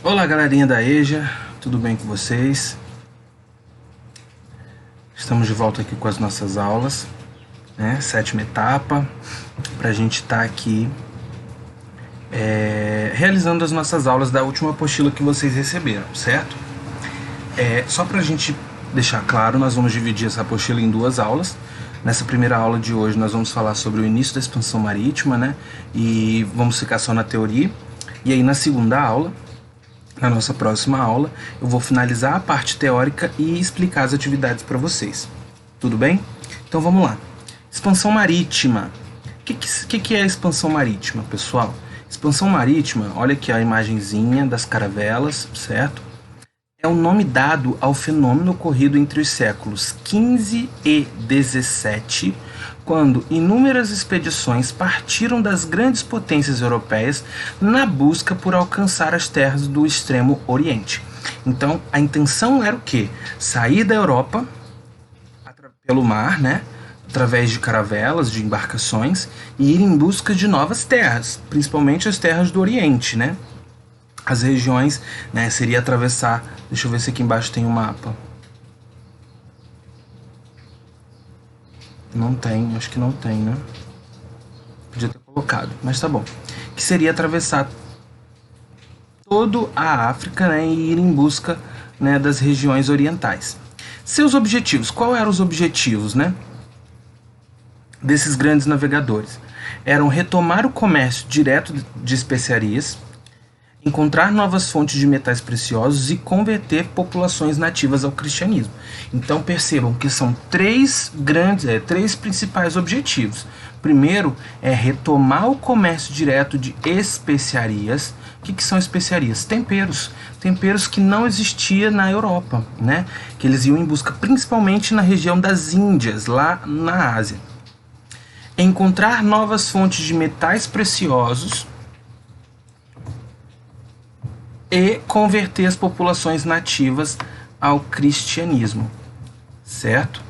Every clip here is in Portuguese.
Olá, galerinha da EJA, tudo bem com vocês? Estamos de volta aqui com as nossas aulas, né? Sétima etapa, para a gente estar aqui realizando as nossas aulas da última apostila que vocês receberam, certo? Só para a gente deixar claro, nós vamos dividir essa apostila em duas aulas. Nessa primeira aula de hoje nós vamos falar sobre o início da expansão marítima, né? E vamos ficar só na teoria. E aí na segunda aula, na nossa próxima aula, eu vou finalizar a parte teórica e explicar as atividades para vocês. Tudo bem? Então vamos lá. Expansão marítima. O que é a expansão marítima, pessoal? Expansão marítima, olha aqui a imagenzinha das caravelas, certo? É o nome dado ao fenômeno ocorrido entre os séculos XV e XVII, quando inúmeras expedições partiram das grandes potências europeias na busca por alcançar as terras do extremo oriente. Então, a intenção era o quê? Sair da Europa pelo mar, né? Através de caravelas, de embarcações, e ir em busca de novas terras, principalmente as terras do Oriente, né? As regiões, né, seria atravessar... Deixa eu ver se aqui embaixo tem um mapa. Não tem, acho que não tem, né? Podia ter colocado, mas tá bom. Que seria atravessar toda a África, né, e ir em busca, né, das regiões orientais. Seus objetivos, qual eram os objetivos, né, desses grandes navegadores? Eram retomar o comércio direto de especiarias, encontrar novas fontes de metais preciosos e converter populações nativas ao cristianismo. Então percebam que são três principais objetivos. Primeiro é retomar o comércio direto de especiarias. O que são especiarias? Temperos. Temperos que não existia na Europa, né? Que eles iam em busca principalmente na região das Índias, lá na Ásia. Encontrar novas fontes de metais preciosos e converter as populações nativas ao cristianismo, certo?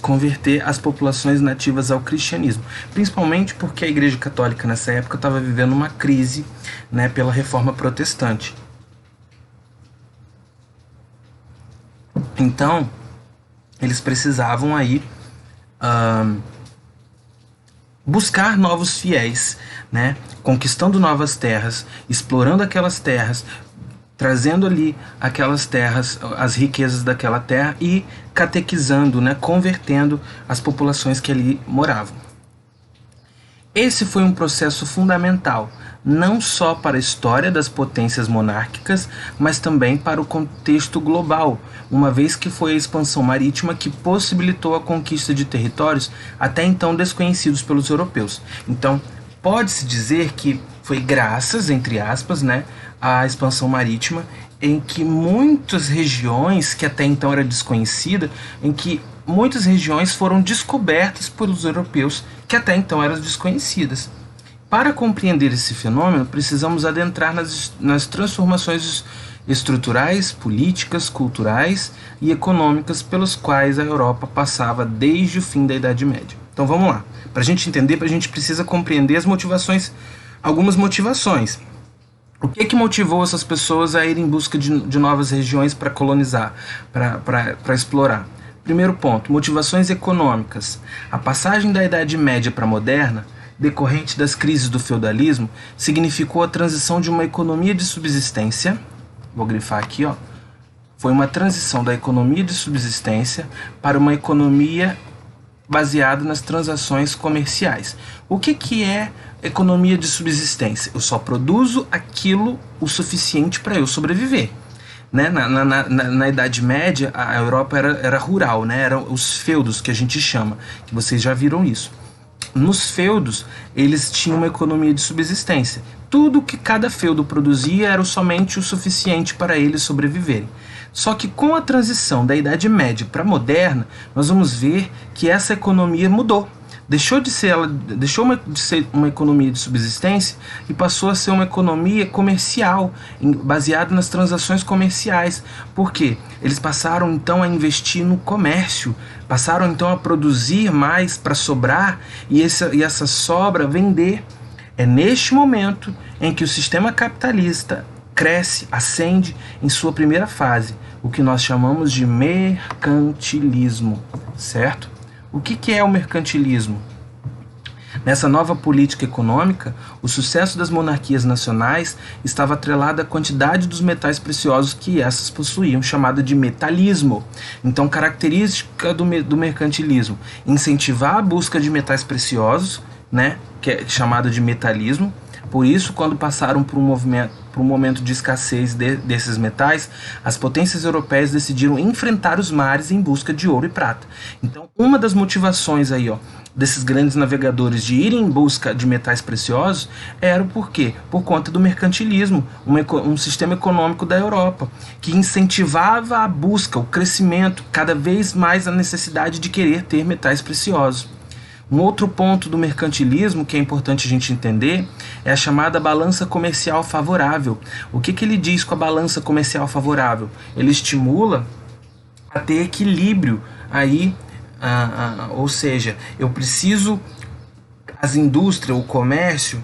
Converter as populações nativas ao cristianismo, principalmente porque a Igreja Católica nessa época estava vivendo uma crise, né, pela Reforma Protestante. Então, eles precisavam aí buscar novos fiéis, né? Conquistando novas terras, explorando aquelas terras, trazendo ali aquelas terras, as riquezas daquela terra e catequizando, né? Convertendo as populações que ali moravam. Esse foi um processo fundamental, não só para a história das potências monárquicas, mas também para o contexto global, uma vez que foi a expansão marítima que possibilitou a conquista de territórios até então desconhecidos pelos europeus. Então, pode-se dizer que foi graças, entre aspas, né, à expansão marítima, em que muitas regiões que até então era desconhecida, em que muitas regiões foram descobertas pelos europeus que até então eram desconhecidas. Para compreender esse fenômeno, precisamos adentrar nas transformações estruturais, políticas, culturais e econômicas pelas quais a Europa passava desde o fim da Idade Média. Então vamos lá. Para a gente entender, a gente precisa compreender as motivações, algumas motivações. O que motivou essas pessoas a ir em busca de novas regiões para colonizar, para explorar? Primeiro ponto, motivações econômicas. A passagem da Idade Média para a Moderna, decorrente das crises do feudalismo, significou a transição de uma economia de subsistência, vou grifar aqui, ó, foi uma transição da economia de subsistência para uma economia baseada nas transações comerciais. O que é economia de subsistência? Eu só produzo aquilo o suficiente para eu sobreviver. Né? Na Idade Média, a Europa era rural, né? Eram os feudos que a gente chama, que vocês já viram isso. Nos feudos, eles tinham uma economia de subsistência. Tudo que cada feudo produzia era somente o suficiente para eles sobreviverem. Só que com a transição da Idade Média para a Moderna, nós vamos ver que essa economia mudou. Deixou de ser uma economia de subsistência e passou a ser uma economia comercial, baseada nas transações comerciais. Por quê? Eles passaram então a investir no comércio, passaram então a produzir mais para sobrar e essa sobra vender É neste momento em que o sistema capitalista cresce, ascende em sua primeira fase, o que nós chamamos de mercantilismo, certo? O que é o mercantilismo? Nessa nova política econômica, o sucesso das monarquias nacionais estava atrelado à quantidade dos metais preciosos que essas possuíam, chamada de metalismo. Então, característica do mercantilismo: incentivar a busca de metais preciosos, né, que é chamado de metalismo. Por isso, quando passaram por um momento de escassez desses metais, as potências europeias decidiram enfrentar os mares em busca de ouro e prata. Então, uma das motivações aí, desses grandes navegadores de irem em busca de metais preciosos era por quê? Por conta do mercantilismo, um sistema econômico da Europa, que incentivava a busca, o crescimento, cada vez mais a necessidade de querer ter metais preciosos. Um outro ponto do mercantilismo que é importante a gente entender é a chamada balança comercial favorável. O que ele diz com a balança comercial favorável? Ele estimula a ter equilíbrio aí, ou seja, eu preciso, as indústrias, o comércio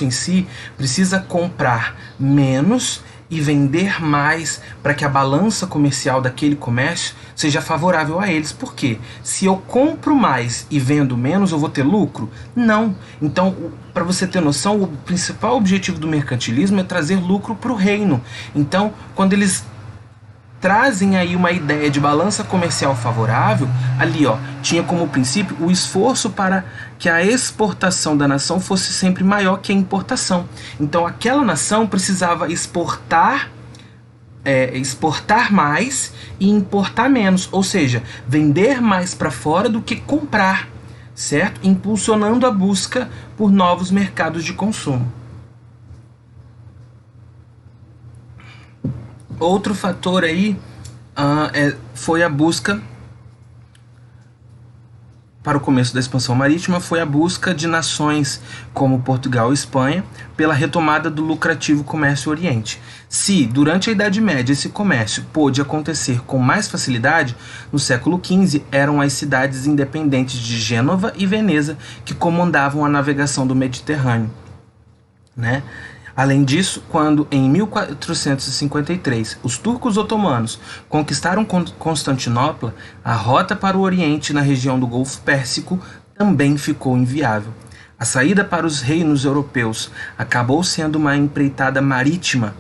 em si precisa comprar menos e vender mais para que a balança comercial daquele comércio seja favorável a eles. Por quê? Se eu compro mais e vendo menos, eu vou ter lucro? Não. Então, para você ter noção, o principal objetivo do mercantilismo é trazer lucro para o reino. Então, quando eles trazem aí uma ideia de balança comercial favorável, ali tinha como princípio o esforço para que a exportação da nação fosse sempre maior que a importação. Então aquela nação precisava exportar mais e importar menos, ou seja, vender mais para fora do que comprar, certo? Impulsionando a busca por novos mercados de consumo. Outro fator aí foi a busca, para o começo da expansão marítima, foi a busca de nações como Portugal e Espanha pela retomada do lucrativo comércio oriente. Se, durante a Idade Média, esse comércio pôde acontecer com mais facilidade, no século XV eram as cidades independentes de Gênova e Veneza que comandavam a navegação do Mediterrâneo, né? Além disso, quando em 1453 os turcos otomanos conquistaram Constantinopla, a rota para o Oriente na região do Golfo Pérsico também ficou inviável. A saída para os reinos europeus acabou sendo uma empreitada marítima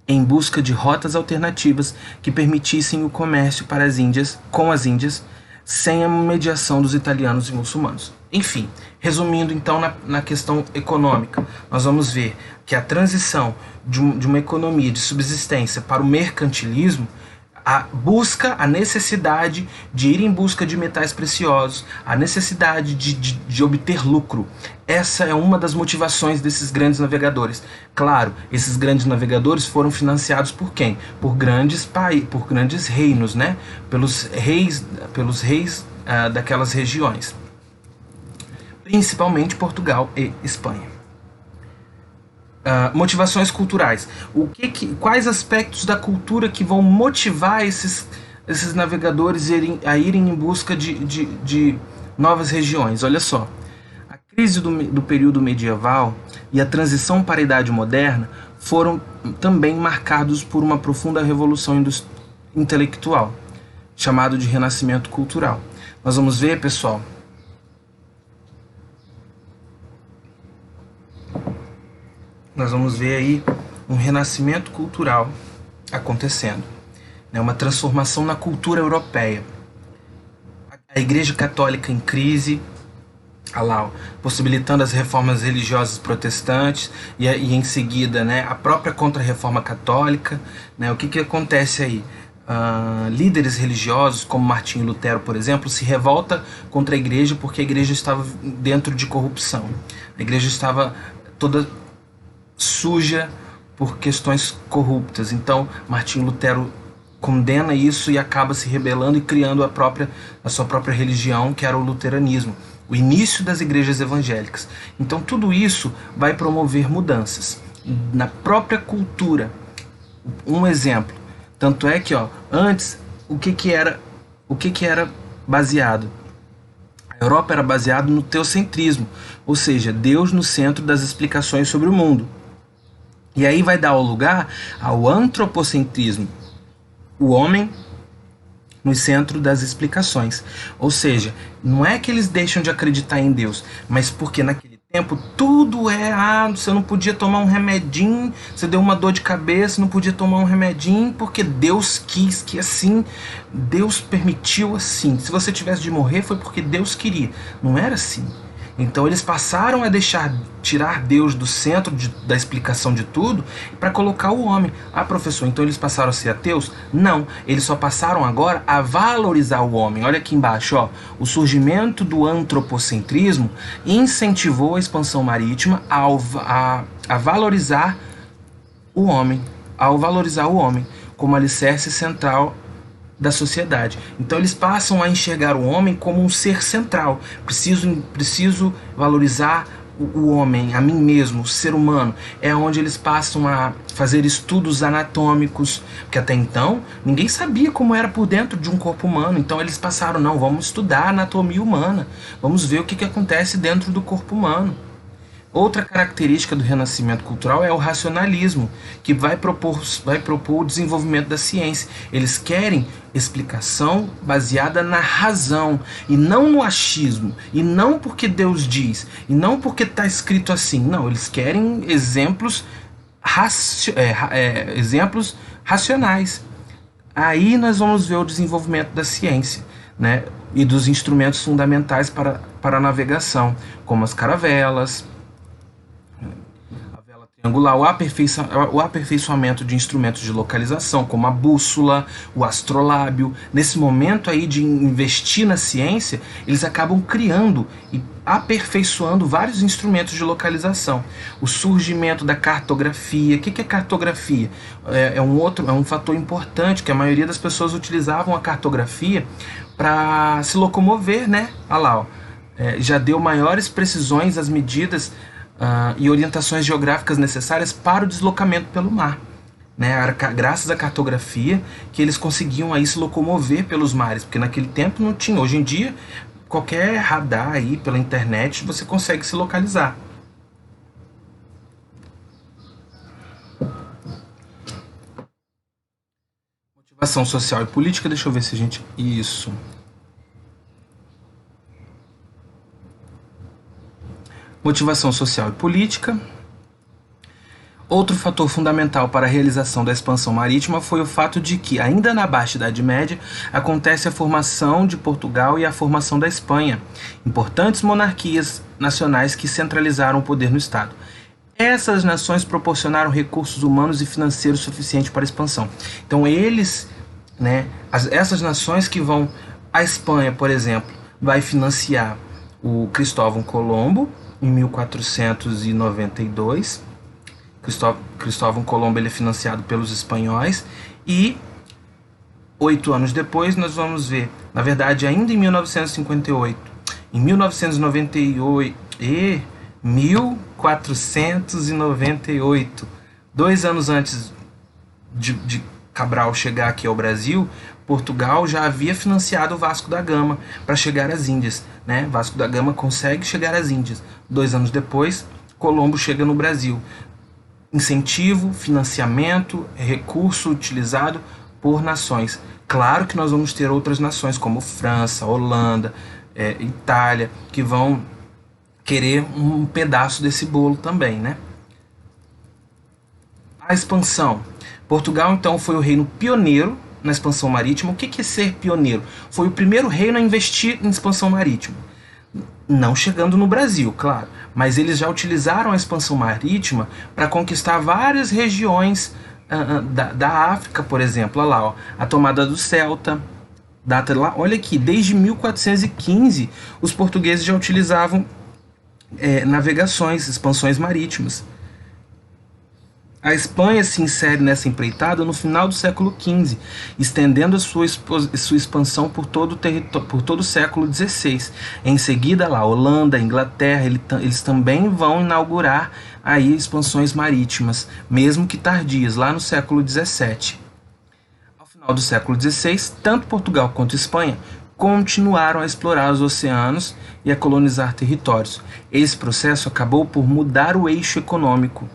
em busca de rotas alternativas que permitissem o comércio para as Índias, com as Índias, sem a mediação dos italianos e muçulmanos. Enfim, resumindo então na questão econômica, nós vamos ver que a transição de uma economia de subsistência para o mercantilismo, a necessidade de ir em busca de metais preciosos, a necessidade de obter lucro. Essa é uma das motivações desses grandes navegadores. Claro, esses grandes navegadores foram financiados por quem? Por grandes reinos, né? Pelos reis daquelas regiões, principalmente Portugal e Espanha. Motivações culturais. Quais aspectos da cultura que vão motivar esses navegadores a irem em busca de novas regiões? Olha só, a crise do período medieval e a transição para a Idade Moderna foram também marcados por uma profunda revolução intelectual, chamado de Renascimento Cultural. Nós vamos ver, pessoal, aí um renascimento cultural acontecendo, né? Uma transformação na cultura europeia. A Igreja Católica em crise, possibilitando as reformas religiosas protestantes e em seguida, né, a própria contra-reforma católica, né? O que acontece aí? Líderes religiosos como Martinho Lutero, por exemplo, se revolta contra a igreja porque a igreja estava dentro de corrupção. A igreja estava toda suja por questões corruptas. Então Martinho Lutero condena isso e acaba se rebelando e criando a sua própria religião, que era o luteranismo, o início das igrejas evangélicas. Então tudo isso vai promover mudanças na própria cultura. Um exemplo, tanto é que antes o que era baseado? A Europa era baseada no teocentrismo, ou seja, Deus no centro das explicações sobre o mundo. E aí vai dar lugar ao antropocentrismo, o homem no centro das explicações. Ou seja, não é que eles deixam de acreditar em Deus, mas porque naquele tempo tudo você não podia tomar um remedinho, você deu uma dor de cabeça, não podia tomar um remedinho, porque Deus quis que assim, Deus permitiu assim. Se você tivesse de morrer foi porque Deus queria. Não era assim. Então eles passaram a tirar Deus do centro da explicação de tudo para colocar o homem. Ah, professor, então eles passaram a ser ateus? Não, eles só passaram agora a valorizar o homem. Olha aqui embaixo, ó. O surgimento do antropocentrismo incentivou a expansão marítima a valorizar o homem, como alicerce central da sociedade. Então eles passam a enxergar o homem como um ser central. Preciso valorizar o homem, a mim mesmo, o ser humano. É onde eles passam a fazer estudos anatômicos, porque até então ninguém sabia como era por dentro de um corpo humano. Então eles passaram, não, vamos estudar a anatomia humana, vamos ver o que acontece dentro do corpo humano. Outra característica do renascimento cultural é o racionalismo, que vai propor o desenvolvimento da ciência. Eles querem explicação baseada na razão, e não no achismo, e não porque Deus diz, e não porque está escrito assim. Não, eles querem exemplos racionais. Aí nós vamos ver o desenvolvimento da ciência, né? E dos instrumentos fundamentais para a navegação, como as caravelas, triangular, o aperfeiçoamento de instrumentos de localização, como a bússola, o astrolábio. Nesse momento aí de investir na ciência, eles acabam criando e aperfeiçoando vários instrumentos de localização. O surgimento da cartografia. O que é cartografia? É um fator importante, que a maioria das pessoas utilizavam a cartografia para se locomover, né? Olha lá, ó. Já deu maiores precisões às medidas e orientações geográficas necessárias para o deslocamento pelo mar, né? Graças à cartografia que eles conseguiam aí se locomover pelos mares, porque naquele tempo não tinha. Hoje em dia, qualquer radar aí pela internet você consegue se localizar. Motivação social e política, deixa eu ver se a gente... Isso... Motivação social e política. Outro fator fundamental para a realização da expansão marítima foi o fato de que, ainda na Baixa Idade Média, acontece a formação de Portugal e a formação da Espanha, importantes monarquias nacionais que centralizaram o poder no Estado. Essas nações proporcionaram recursos humanos e financeiros suficientes para a expansão. Então eles, né, essas nações que vão... A Espanha, por exemplo, vai financiar o Cristóvão Colombo, em 1492, Cristóvão Colombo ele é financiado pelos espanhóis, e 8 anos depois nós vamos ver, na verdade ainda em 1958, em 1498, 2 anos antes de Cabral chegar aqui ao Brasil, Portugal já havia financiado o Vasco da Gama para chegar às Índias, né? Vasco da Gama consegue chegar às Índias. 2 anos depois, Colombo chega no Brasil. Incentivo, financiamento, recurso utilizado por nações. Claro que nós vamos ter outras nações como França, Holanda, Itália, que vão querer um pedaço desse bolo também, né? A expansão. Portugal, então, foi o reino pioneiro na expansão marítima. O que é ser pioneiro? Foi o primeiro reino a investir em expansão marítima. Não chegando no Brasil, claro, mas eles já utilizaram a expansão marítima para conquistar várias regiões da África, por exemplo. Olha lá, ó, a tomada do Celta, data lá, olha aqui, desde 1415 os portugueses já utilizavam navegações, expansões marítimas. A Espanha se insere nessa empreitada no final do século XV, estendendo a sua expansão por todo o século XVI. Em seguida, lá, Holanda, Inglaterra, eles também vão inaugurar aí expansões marítimas, mesmo que tardias, lá no século XVII. Ao final do século XVI, tanto Portugal quanto Espanha continuaram a explorar os oceanos e a colonizar territórios. Esse processo acabou por mudar o eixo econômico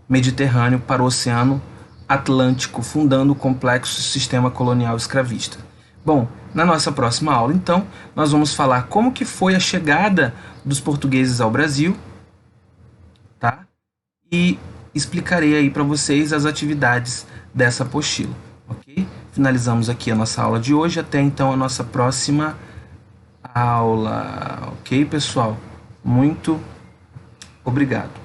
mediterrâneo para o Oceano Atlântico, fundando o complexo sistema colonial escravista. Bom, na nossa próxima aula, então, nós vamos falar como que foi a chegada dos portugueses ao Brasil, tá? E explicarei aí para vocês as atividades dessa apostila, ok? Finalizamos aqui a nossa aula de hoje, até então a nossa próxima aula, ok, pessoal? Muito obrigado.